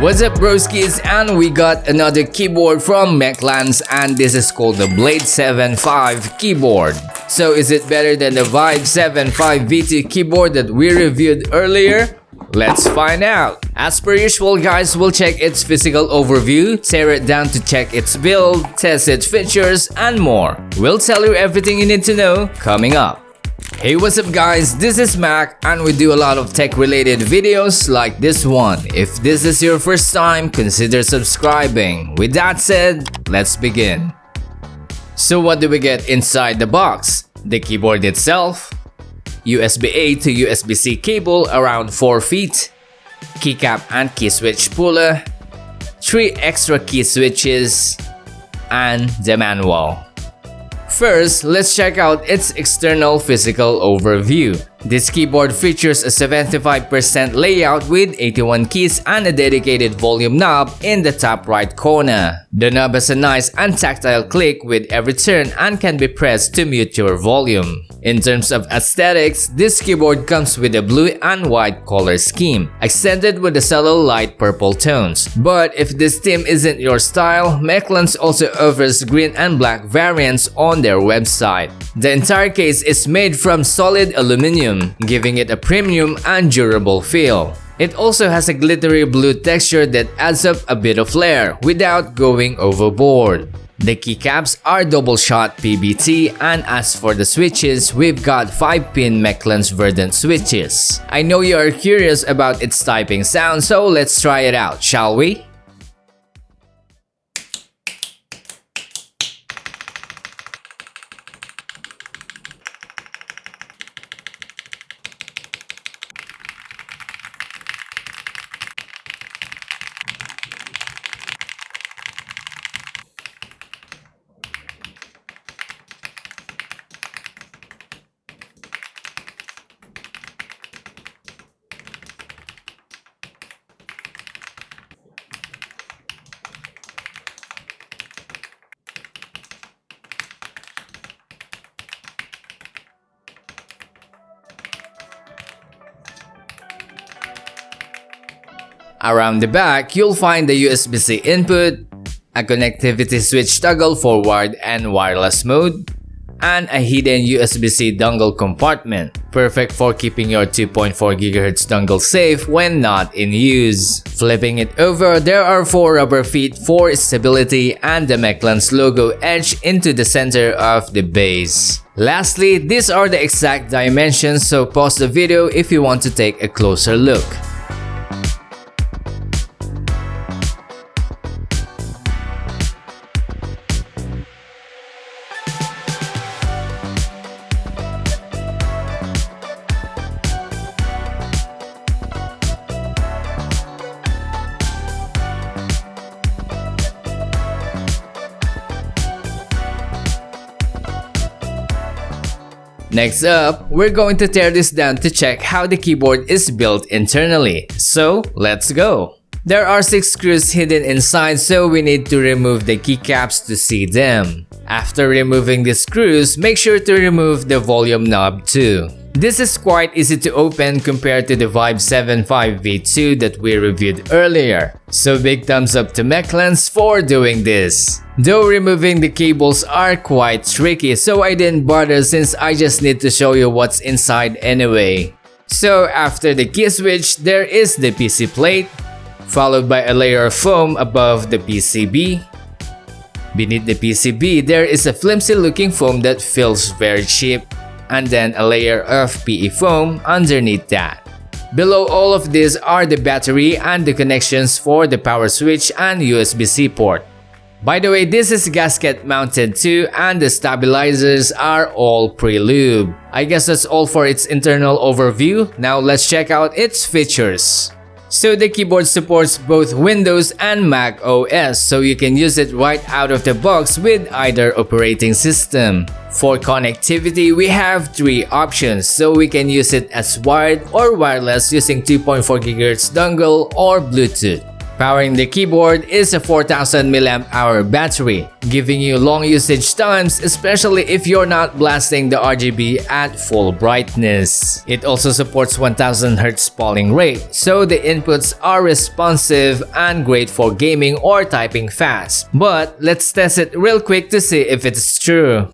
What's up broskies, and we got another keyboard from Mechlands, and this is called the Blade75 keyboard. So is it better than the Vibe 75 V2 keyboard that we reviewed earlier? Let's find out. As per usual guys, we'll check its physical overview, tear it down to check its build, test its features, and more. We'll tell you everything you need to know coming up. Hey, what's up guys, this is Mac, and we do a lot of tech related videos like this one. If this is your first time, consider subscribing. With that said, let's begin. So what do we get inside the box? The keyboard itself, USB-A to USB-C cable around 4 feet, keycap and key switch puller, 3 extra key switches, and the manual. First, let's check out its external physical overview. This keyboard features a 75% layout with 81 keys and a dedicated volume knob in the top right corner. The knob has a nice and tactile click with every turn and can be pressed to mute your volume. In terms of aesthetics, this keyboard comes with a blue and white color scheme, accented with the subtle light purple tones. But if this theme isn't your style, Mechlands also offers green and black variants on their website. The entire case is made from solid aluminum, giving it a premium and durable feel. It also has a glittery blue texture that adds up a bit of flair without going overboard. The keycaps are double-shot PBT, and as for the switches, we've got 5-pin Mechlands Verdant switches. I know you are curious about its typing sound, so let's try it out, shall we? Around the back, you'll find the USB-C input, a connectivity switch toggle for wired and wireless mode, and a hidden USB-C dongle compartment, perfect for keeping your 2.4 GHz dongle safe when not in use. Flipping it over, there are 4 rubber feet for stability and the Mechlands logo etched into the center of the base. Lastly, these are the exact dimensions, so pause the video if you want to take a closer look. Next up, we're going to tear this down to check how the keyboard is built internally. So, let's go! There are 6 screws hidden inside, so we need to remove the keycaps to see them. After removing the screws, make sure to remove the volume knob too. This is quite easy to open compared to the Vibe 75 V2 that we reviewed earlier. So big thumbs up to Mechlands for doing this. Though removing the cables are quite tricky, so I didn't bother since I just need to show you what's inside anyway. So after the key switch, there is the PC plate, followed by a layer of foam above the PCB. Beneath the PCB, there is a flimsy looking foam that feels very cheap, and then a layer of PE foam underneath that. Below all of this are the battery and the connections for the power switch and USB-C port. By the way, this is gasket mounted too, and the stabilizers are all pre-lube. I guess that's all for its internal overview. Now let's check out its features. So the keyboard supports both Windows and Mac OS, so you can use it right out of the box with either operating system. For connectivity, we have 3 options, so we can use it as wired or wireless using 2.4 GHz dongle or Bluetooth. Powering the keyboard is a 4000 mAh battery, giving you long usage times, especially if you're not blasting the RGB at full brightness. It also supports 1000 Hz polling rate, so the inputs are responsive and great for gaming or typing fast. But let's test it real quick to see if it's true.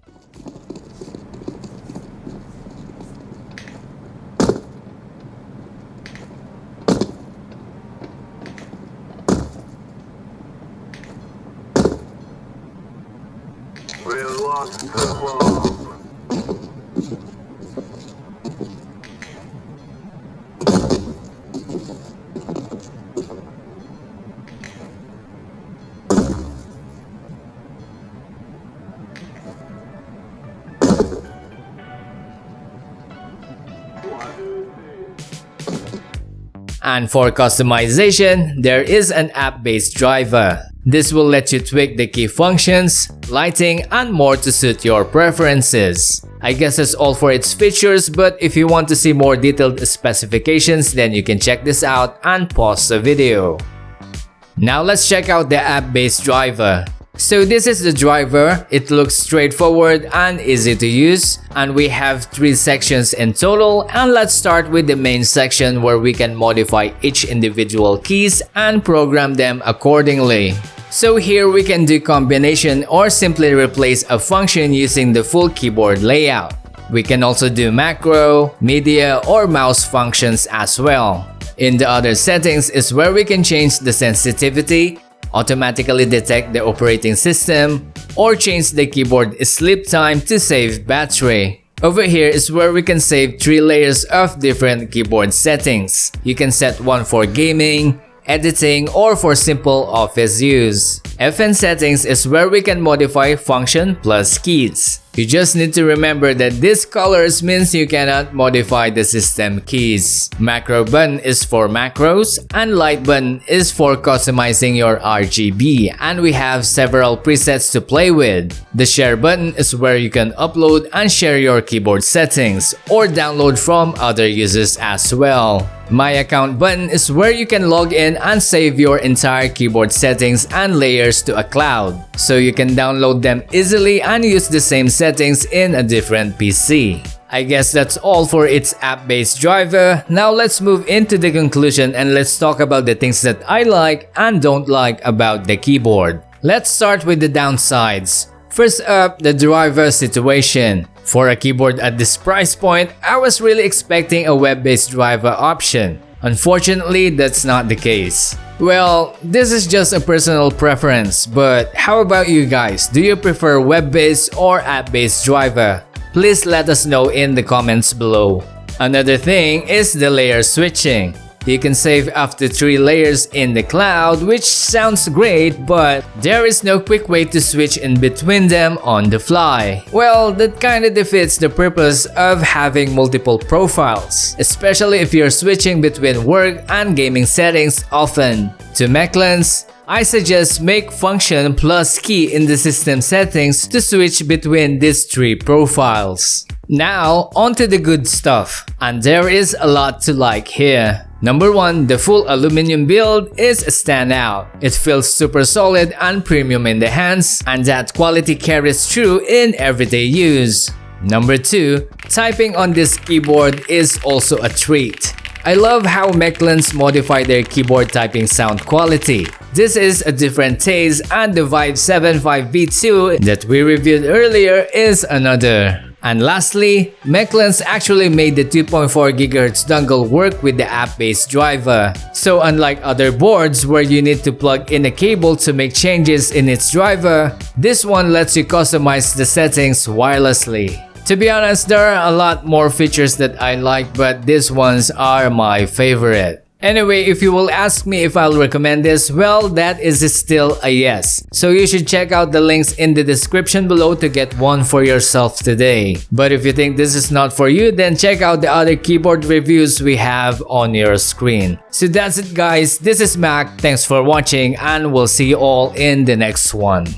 And for customization, there is an app-based driver. This will let you tweak the key functions, lighting, and more to suit your preferences. I guess that's all for its features, but if you want to see more detailed specifications, then you can check this out and pause the video. Now let's check out the app-based driver. So this is the driver. It looks straightforward and easy to use, and we have 3 sections in total. And let's start with the main section where we can modify each individual keys and program them accordingly. So here we can do combination or simply replace a function using the full keyboard layout. We can also do macro, media, or mouse functions as well. In the other settings is where we can change the sensitivity, automatically detect the operating system, or change the keyboard sleep time to save battery. Over here is where we can save 3 layers of different keyboard settings. You can set one for gaming, editing, or for simple office use. FN settings is where we can modify function plus keys. You just need to remember that these colors means you cannot modify the system keys. Macro button is for macros, and light button is for customizing your RGB, and we have several presets to play with. The share button is where you can upload and share your keyboard settings or download from other users as well. My account button is where you can log in and save your entire keyboard settings and layers to a cloud, so you can download them easily and use the same settings in a different PC. I guess that's all for its app-based driver. Now let's move into the conclusion and let's talk about the things that I like and don't like about the keyboard. Let's start with the downsides. First up, the driver situation. For a keyboard at this price point, I was really expecting a web-based driver option. Unfortunately, that's not the case. Well, this is just a personal preference, but how about you guys? Do you prefer web-based or app-based driver? Please let us know in the comments below. Another thing is the layer switching. You can save up to 3 layers in the cloud, which sounds great, but there is no quick way to switch in between them on the fly. Well, that kinda defeats the purpose of having multiple profiles, especially if you're switching between work and gaming settings often. To Mechlands, I suggest make function plus key in the system settings to switch between these 3 profiles. Now, onto the good stuff, and there is a lot to like here. Number 1, the full aluminum build is a standout. It feels super solid and premium in the hands, and that quality carries through in everyday use. Number 2, typing on this keyboard is also a treat. I love how Mechlands modify their keyboard typing sound quality. This is a different taste, and the Vibe75 V2 that we reviewed earlier is another. And lastly, Mechlands actually made the 2.4 GHz dongle work with the app-based driver. So unlike other boards where you need to plug in a cable to make changes in its driver, this one lets you customize the settings wirelessly. To be honest, there are a lot more features that I like, but these ones are my favorite. Anyway, if you will ask me if I'll recommend this, well, that is still a yes. So you should check out the links in the description below to get one for yourself today. But if you think this is not for you, then check out the other keyboard reviews we have on your screen. So that's it guys, this is Mac, thanks for watching and we'll see you all in the next one.